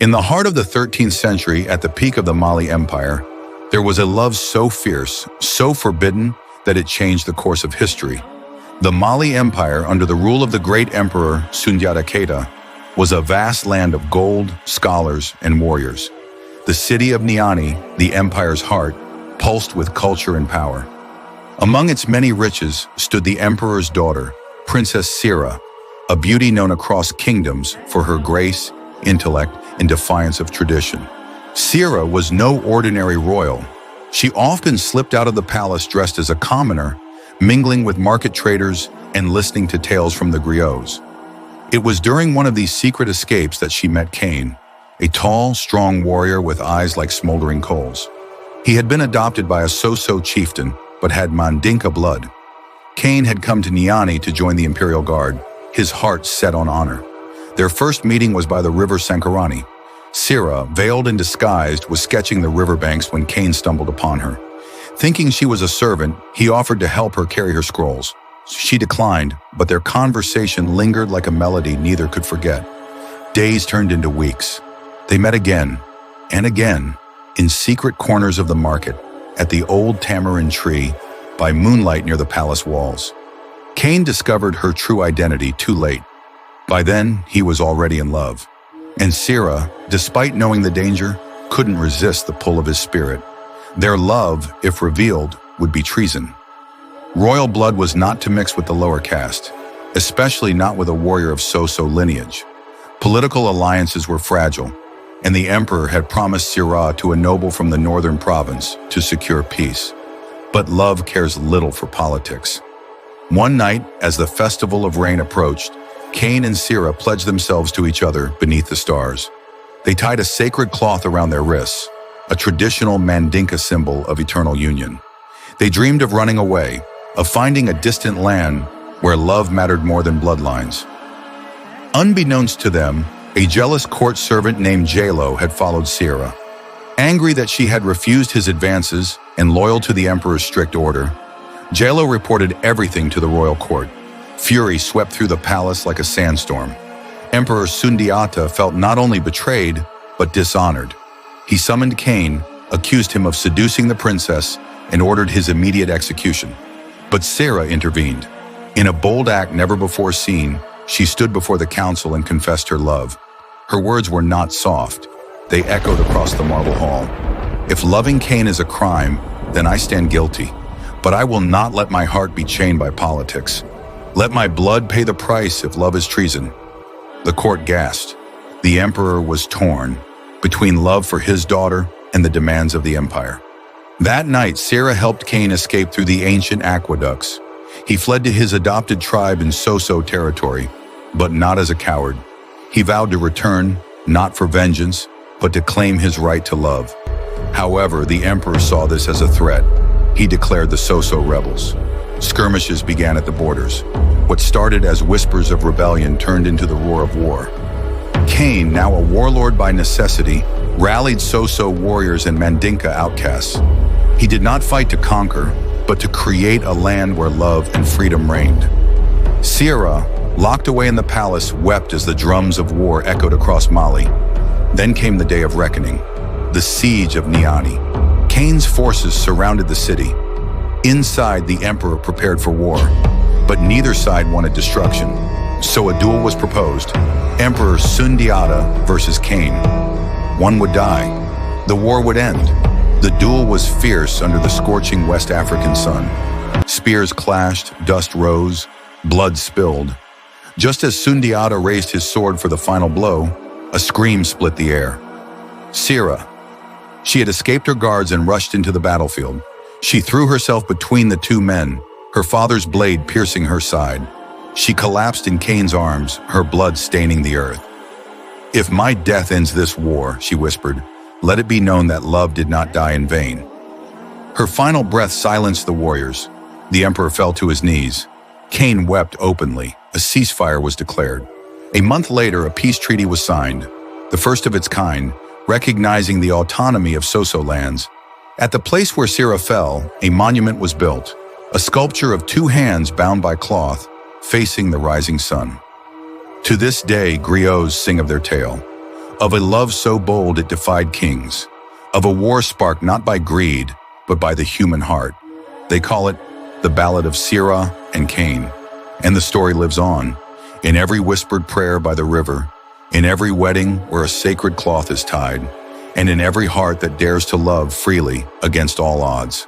In the heart of the 13th century, at the peak of the Mali Empire, there was a love so fierce, so forbidden, that it changed the course of history. The Mali Empire, under the rule of the great emperor Sundiata Keita, was a vast land of gold, scholars, and warriors. The city of Niani, the empire's heart, pulsed with culture and power. Among its many riches stood the emperor's daughter, Princess Sira, a beauty known across kingdoms for her grace, intellect, and defiance of tradition. Sira was no ordinary royal. She often slipped out of the palace dressed as a commoner, mingling with market traders and listening to tales from the griots. It was during one of these secret escapes that she met Cain, a tall, strong warrior with eyes like smoldering coals. He had been adopted by a Soso chieftain, but had Mandinka blood. Cain had come to Niani to join the Imperial Guard, his heart set on honor. Their first meeting was by the river Sankarani. Sira, veiled and disguised, was sketching the riverbanks when Cain stumbled upon her. Thinking she was a servant, he offered to help her carry her scrolls. She declined, but their conversation lingered like a melody neither could forget. Days turned into weeks. They met again, and again, in secret corners of the market, at the old tamarind tree, by moonlight near the palace walls. Cain discovered her true identity too late. By then, he was already in love. And Sira, despite knowing the danger, couldn't resist the pull of his spirit. Their love, if revealed, would be treason. Royal blood was not to mix with the lower caste, especially not with a warrior of Soso lineage. Political alliances were fragile, and the emperor had promised Sira to a noble from the northern province to secure peace. But love cares little for politics. One night, as the festival of rain approached, Cain and Sira pledged themselves to each other beneath the stars. They tied a sacred cloth around their wrists, a traditional Mandinka symbol of eternal union. They dreamed of running away, of finding a distant land where love mattered more than bloodlines. Unbeknownst to them, a jealous court servant named Jalo had followed Sira. Angry that she had refused his advances and loyal to the emperor's strict order, Jalo reported everything to the royal court. Fury swept through the palace like a sandstorm. Emperor Sundiata felt not only betrayed, but dishonored. He summoned Cain, accused him of seducing the princess, and ordered his immediate execution. But Sira intervened. In a bold act never before seen, she stood before the council and confessed her love. Her words were not soft. They echoed across the marble hall. If loving Cain is a crime, then I stand guilty. But I will not let my heart be chained by politics. Let my blood pay the price if love is treason. The court gasped. The emperor was torn between love for his daughter and the demands of the empire. That night, Sira helped Cain escape through the ancient aqueducts. He fled to his adopted tribe in Soso territory, but not as a coward. He vowed to return, not for vengeance, but to claim his right to love. However, the emperor saw this as a threat. He declared the Soso rebels. Skirmishes began at the borders. What started as whispers of rebellion turned into the roar of war. Cain, now a warlord by necessity, rallied Soso warriors and Mandinka outcasts. He did not fight to conquer, but to create a land where love and freedom reigned. Sira, locked away in the palace, wept as the drums of war echoed across Mali. Then came the day of reckoning, the siege of Niani. Cain's forces surrounded the city. Inside, the emperor prepared for war, but neither side wanted destruction. So a duel was proposed, Emperor Sundiata versus Cain. One would die. The war would end. The duel was fierce under the scorching West African sun. Spears clashed, dust rose, blood spilled. Just as Sundiata raised his sword for the final blow, a scream split the air. Sira. She had escaped her guards and rushed into the battlefield. She threw herself between the two men, her father's blade piercing her side. She collapsed in Cain's arms, her blood staining the earth. "If my death ends this war," she whispered, "let it be known that love did not die in vain." Her final breath silenced the warriors. The emperor fell to his knees. Cain wept openly. A ceasefire was declared. A month later, a peace treaty was signed, the first of its kind, recognizing the autonomy of Soso lands. At the place where Sira fell, a monument was built, a sculpture of two hands bound by cloth, facing the rising sun. To this day, griots sing of their tale, of a love so bold it defied kings, of a war sparked not by greed, but by the human heart. They call it the Ballad of Sirah and Cain, and the story lives on, in every whispered prayer by the river, in every wedding where a sacred cloth is tied, and in every heart that dares to love freely against all odds.